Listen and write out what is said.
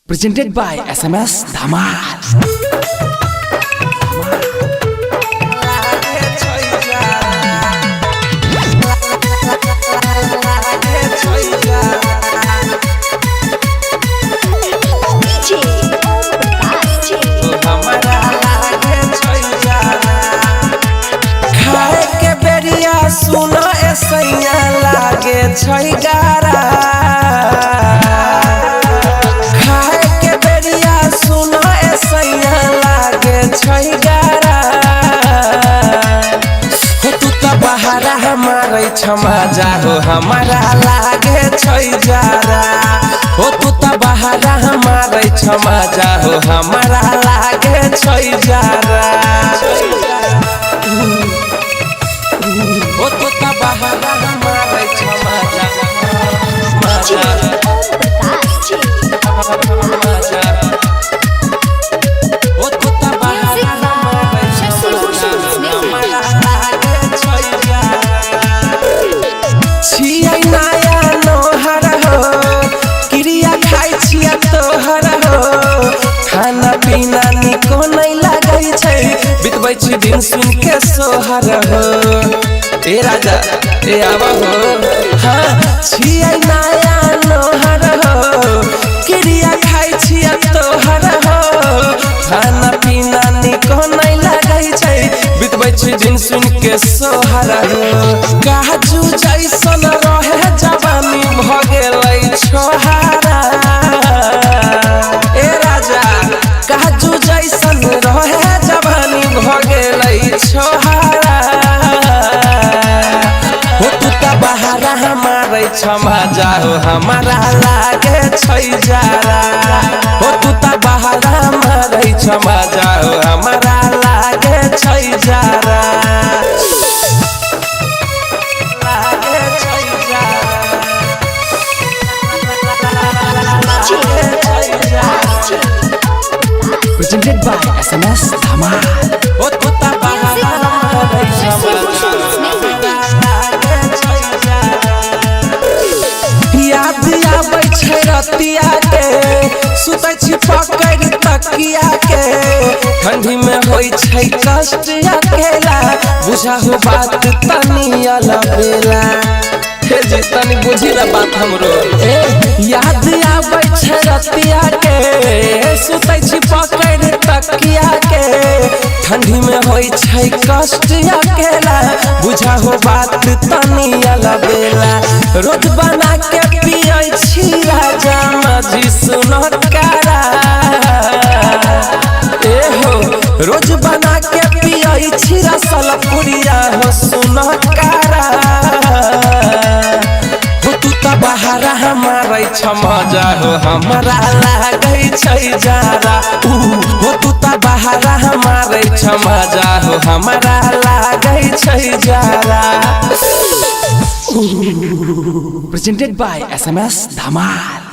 Presented by SMS Dhamal. सुनो ऐसैया लागे छै गारा खाए के बेरिया सुनो ऐसैया लागे छै गारा हो तू तो बहारा हमारे क्षमा जाहो हमारा लागे छै जारा हो तू तो बहारा हमारे क्षमा जाहो हमारा लागे छै जारा ओ तू तो बहारा हमारे क्षमा जारा ओ तू तो बहारा हमारे छियै नया नोहर हो क्रिया खाइ छियै तोहर हो खाना पीना निको नहीं लागै छै बितबै छी दिन सुन के सोहर हो ए राजा ए आवा हो हाँ छियै नया नोहर हो क्रिया खाइ छियै तोहर हो खाना पीना निको नहीं लागै छै बितबै छी दिन सुन के सोहर हो काजू जैसन रहे जवानी भ गेलै छोहारा ए राजा काजू जैसन रहे जवानी भ गेलै छोहारा हो तू तो बहारा हमारे क्षमा जाहो हमारा लागे छै जारा हो तू तो बहारा हमारे क्षमा जाहो हमारा लागे छै जारा लागे छै Presented by SMS Dhamal. ओ तू तो बहारा हमारे क्षमा याद आबै छै रतिया के सुतै छी पकड़ तकिया के ठंडी में होई छै कष्ट अकेला बुझा हो बात तनी अलबेला हे जे तनी बुझी ना बात हमरो ए याद आबै छै रतिया के सुतै छी पकड़ तकिया के ठंडी में होई छै कष्ट अकेला बुझा हो बात तनी अलबेला रोज बना के पियै छी राजा मजी सुनो कारा ए हो रोज बना के पियै छी रसल पुरिया हो सुनो कारा हो तू तो बहारा हमारे क्षमा जाहो हमारा लागै छै जारा हो तू तो बहारा हमारे क्षमा जाहो हमारा लागै छै जारा Presented by SMS Dhamal.